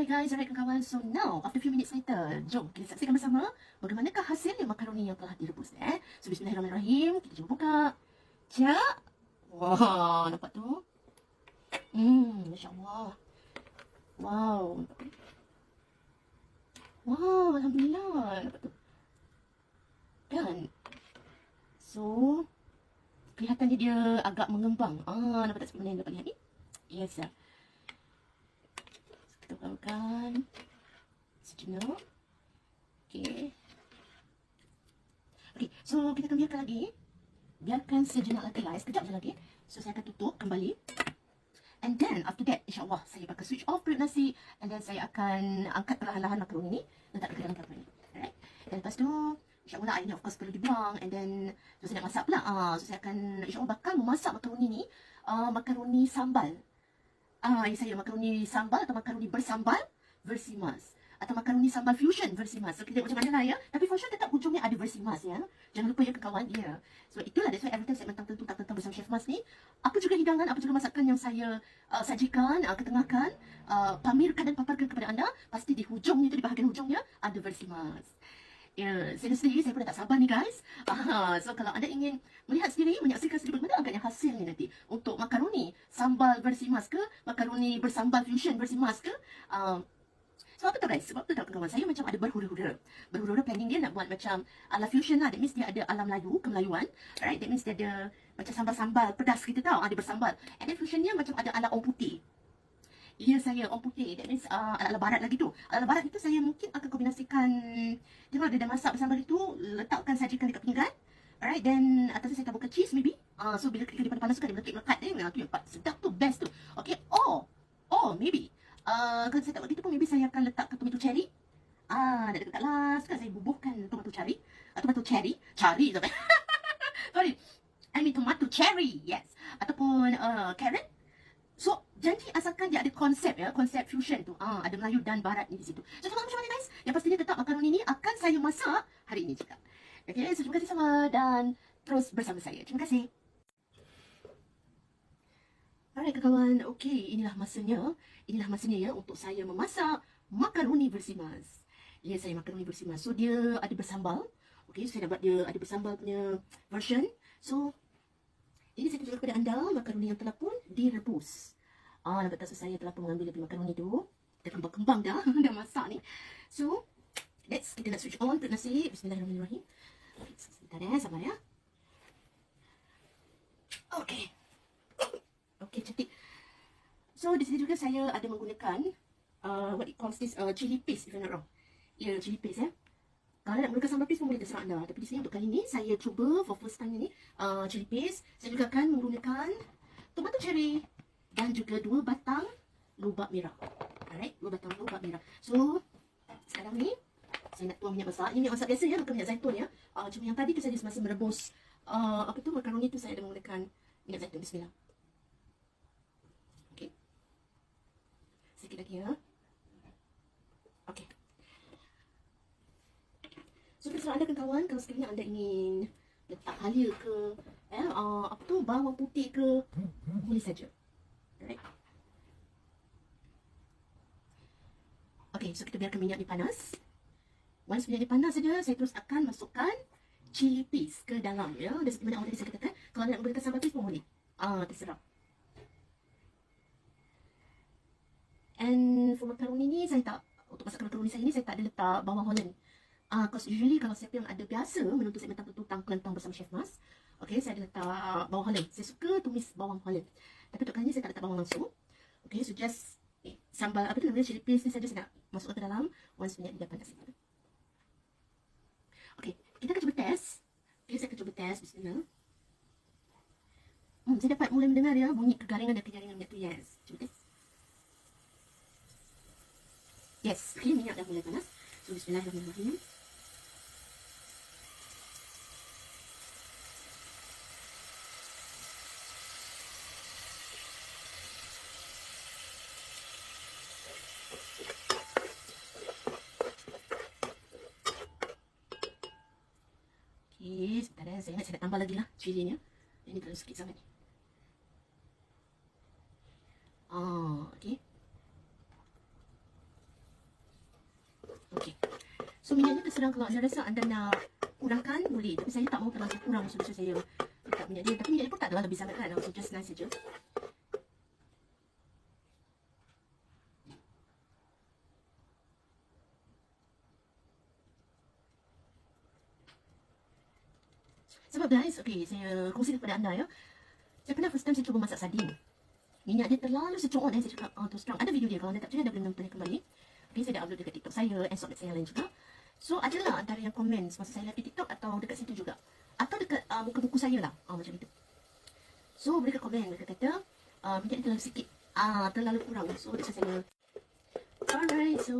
Alright guys, alright kawan. So now, after few minutes later, jom kita saksikan bersama bagaimanakah hasilnya makaroni yang telah direbus. So bismillahirrahmanirrahim. Kita cuba buka. Cak. Wah, nampak tu? Masya Allah. Wow. Wow, alhamdulillah. Nampak tu? Kan? So, kelihatannya dia agak mengembang. Nampak tak sebenarnya dapat lihat ni? Yes, ya. Kita buka-bukan sejenak. Okay. Okay, so kita akan biarkan lagi. Biarkan sejenak lagi lah. Sekejap je lagi. So saya akan tutup kembali. And then after that, insyaAllah saya bakal switch off perut nasi. And then saya akan angkat perlahan-lahan makaroni ni. Letak ke dalam kapal ni. Alright. Dan lepas tu, insyaAllah airnya of course perlu dibuang. And then, so saya nak masak pula. So saya akan insyaAllah bakal memasak makaroni ni. Makaroni sambal. Saya makaroni sambal atau makaroni bersambal versi mas. Atau makaroni sambal fusion versi mas. So kita tengok macam mana lah ya. Tapi for sure tetap hujungnya ada versi mas ya. Jangan lupa ya kawan dia. So itulah, that's why every time saya mentang-mentang bersama Chef Mas ni. Apa juga hidangan, apa juga masakan yang saya sajikan, ketengahkan, pamerkan dan paparkan kepada anda. Pasti di hujungnya tu, di bahagian hujungnya ada versi mas. Ya, seriously, saya pun dah tak sabar ni guys. So kalau anda ingin melihat sendiri, menyaksikan sendiri bagaimana agaknya hasilnya nanti untuk makaroni sambal versi mas ke, makaroni bersambal fusion versi mas ke. So apa tu guys, sebab tu tak kawan, saya macam ada berhura-hura. Berhura-hura planning dia nak buat macam ala fusion lah. That means dia ada ala Melayu, kemelayuan. Alright, that means dia ada macam sambal-sambal pedas kita tahu, dia bersambal. And then fusionnya macam ada ala orang putih. Ya, saya orang putih. That means ala barat lagi tu. Ala barat itu saya mungkin akan kombinasikan. Dia kalau dia dah masak bersambal itu, letakkan sajikan dekat pinggan. Alright, then atasnya saya taburkan cheese maybe. So bila ketika dia panas-panas kan, dia melekat-melekat dia. Tu yang sedap tu, best tu. Okay, maybe. Kalau saya tak buat gitu pun, maybe saya akan letakkan tomato cherry. Dah dekat last kan saya bubuhkan tomato cherry. Tomato cherry. Cari sampai. Sorry. I mean tomato cherry. Yes. Ataupun carrot. So, janji asalkan dia ada konsep ya, konsep fusion tu. Ada Melayu dan Barat ni di situ. So, tengok macam mana guys? Yang pastinya tetap makaroni ni akan saya masak hari ini juga. Okay, so terima kasih sama dan terus bersama saya. Terima kasih. Alright kawan, okay, inilah masanya ya untuk saya memasak makaroni versi mas. Ya, saya makaroni versi mas. So, dia ada bersambal. Okay, so saya nak buat dia ada bersambal punya version. So, ini saya tunjukkan kepada anda makaroni yang telah pun direbus. Nampak tak, saya telah pun mengambil dari makaroni tu. Dah kembang-kembang dah, dah masak ni. So, kita nak switch on perut nasi. Bismillahirrahmanirrahim. Okay, sebentar sabar ya. Okay. Okay, cantik. So, di sini juga saya ada menggunakan what it calls this chili paste, if I'm not wrong. Ya, chili paste ya. Kalau nak menggunakan sambal paste pun boleh, terserah anda. Tapi di sini untuk kali ni, saya cuba for first time ni chili paste. Saya juga akan menggunakan tomato cherry dan juga 2 batang lubak merah. Alright, 2 batang lubak merah. So, sekarang ni, saya nak tuang minyak masak. Ini minyak masak biasa ya, bukan minyak zaitun ya. Cuma yang tadi tu saya semasa merebus makaroni tu saya ada menggunakan minyak zaitun. Bismillah. Okay. Sikit lagi ya. Okay. So, terserah anda kan kawan, kalau sekiranya anda ingin letak halia ke, bawang putih ke, boleh saja. Alright. Okay, so kita biarkan minyak ni panas. Once minyak ni panas saja, saya terus akan masukkan chili paste ke dalam ya. Dan seperti mana awal tadi saya katakan, kalau nak menggunakan sambal paste pun boleh. Terserah. And for makaroni ni, untuk masakan makaroni saya ni, saya tak ada letak bawang Holland. Because usually kalau siapa yang ada biasa menuntut saya mentang-mentang kelentang bersama Chef Mas, okay, saya ada letak bawang Holland. Saya suka tumis bawang Holland. Tapi untuk kali ni saya tak letak bawang langsung. Okay, so just sambal, apa tu namanya, chili paste ni saja saya nak masukkan ke dalam once minyak dah panas. Okay, kita akan cuba test. Okay, saya akan cuba test. Bismillah. Saya dapat mulai mendengar ya bunyi kegaringan dan kenyaringan minyak tu. Yes, cuba test. Yes, okay, minyak dah mulai panas. So, bismillahirrahmanirrahim. Okay, sebentar ya. Saya nak tambah lagi lah cilinya. Ini terlalu sikit sangat ni. Okay. So minyaknya terserah, kalau anda rasa anda nak kurangkan boleh, tapi saya tak mau terlalu kurang, so saya letak minyak dia. Tapi minyak dia pun tak adalah lebih sangat kan, so just nice saja. Sebab guys, okay, saya kongsi kepada anda ya. Saya pernah first time saya cuba masak sardin. Minyak dia terlalu secuok saya cakap terus terang. Ada video dia, kalau anda tak percaya anda boleh nontonnya kembali. Okay, saya dah upload dekat TikTok saya and sosmed saya lain juga. So adalah antara yang komen semasa saya live di TikTok atau dekat situ juga. Atau dekat muka buku saya lah, macam itu. So mereka komen, mereka kata minyak dia terlalu sikit, terlalu kurang. So that's why saya alright, so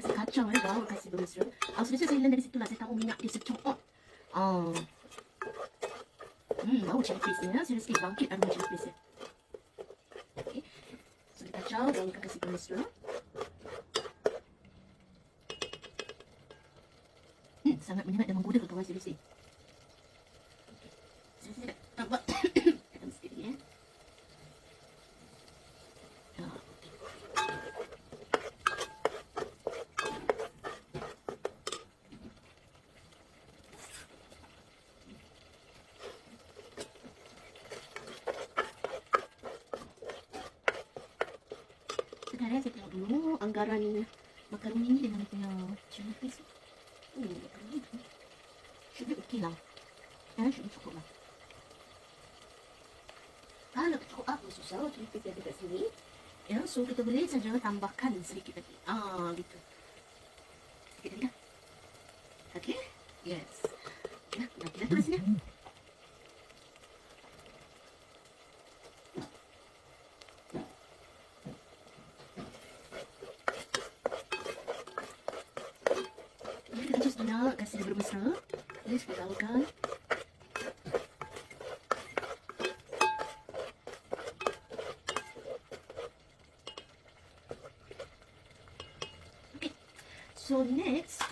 kasih kacang baru kasih bermesra. So saya learn dari situ lah, saya tahu minyak dia secuok. Bau chili paste ya, seriously bangkit aroma chili paste ya. Okay, so kita kacau, baru kita kasih bermesra. Sangat menyengat dan menggoda kawan, seriously. Saya tambah akan sikit ya. Sekarang saya tengok dulu anggaran makaroni ni dengan punya chili paste. Makaroni tu should be okay lah. Should be cukup lah. Kalau cukup apa susah, chili paste ada kat sini. Ya, so kita boleh saja tambahkan sedikit lagi. Gitu. Sedikit lagi dah. Okay? Yes. Ya, kita terus ni. Nak kasih dia bermesra. Ini kita tahukan. Okay. So next,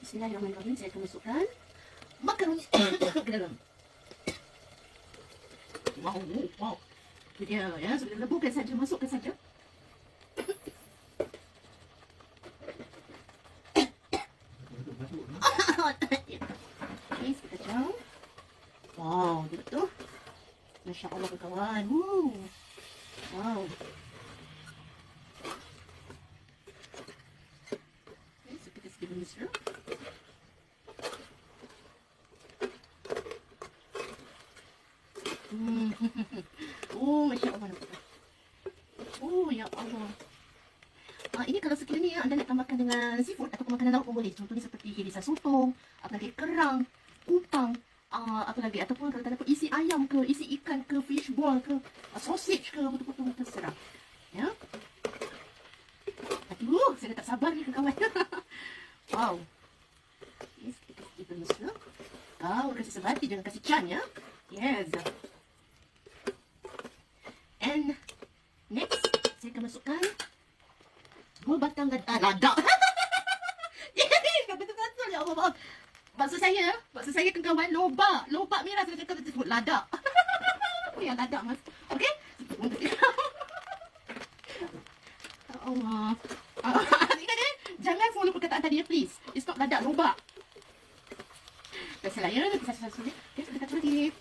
bismillahirrahmanirrahim, saya akan masukkan makaroni ke dalam. Wow. Itu dia ya, sudah leburkan saja, masukkan saja. Kita kacau. Wow, betul. Masya Allah kawan. Wow. Okay, so kita sedikit mesra. Masya Allah. Ya Allah. Ini kalau sekiranya anda nak tambahkan dengan seafood atau makanan laut pun boleh. Contohnya seperti irisan sotong, apalagi kerang, kupang, apalagi ataupun kalau tak dapat isi ayam ke, isi ikan ke, fish ball ke, sausage ke, betul-betul terserah. Ya. Aduh, saya dah tak sabar ni kawan. Wow. Yes, kita kasih bermesra. Kasih sebati, jangan kasih can ya. Yes. And next, saya akan masukkan 2 batang lada. Betul-betul ya Allah. Maksud saya kawan, lobak merah saya cakap sebut lada. Ya lada mas. Okey? Allah. Ingat jangan follow perkataan tadi ya please. It's not lada, lobak. Biasalah ya, kita sulit. Okay, kita kacau lagi.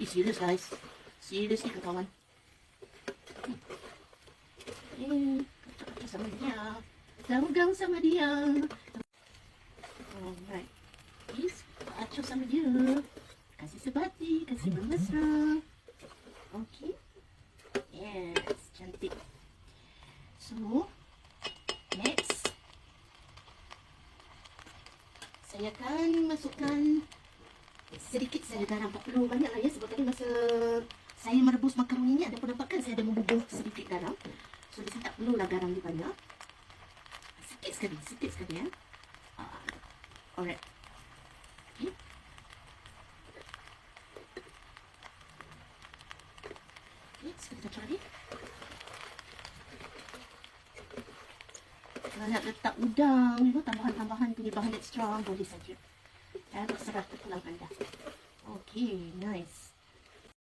Serius guys. Serius ni kawan. Sama dia, gaul sama dia. Alright, please acuh sama dia. Kasih sebati, kasih bermesra. Okay, yes, cantik. So next, saya akan masukkan sedikit saja garam. Tak perlu banyak lah ya, sebab tadi masa saya merebus makaroni ni ada pun nampakkan saya ada membubuh sedikit garam. So, di sini tak perlulah garam di banyak. Sikit sekali ya. Alright. Okay. Okay, sekali kacau lagi. Kalau nak letak udang, tambahan-tambahan punya bahan ekstra, boleh saja. Terserah kepulang anda. Okay, nice.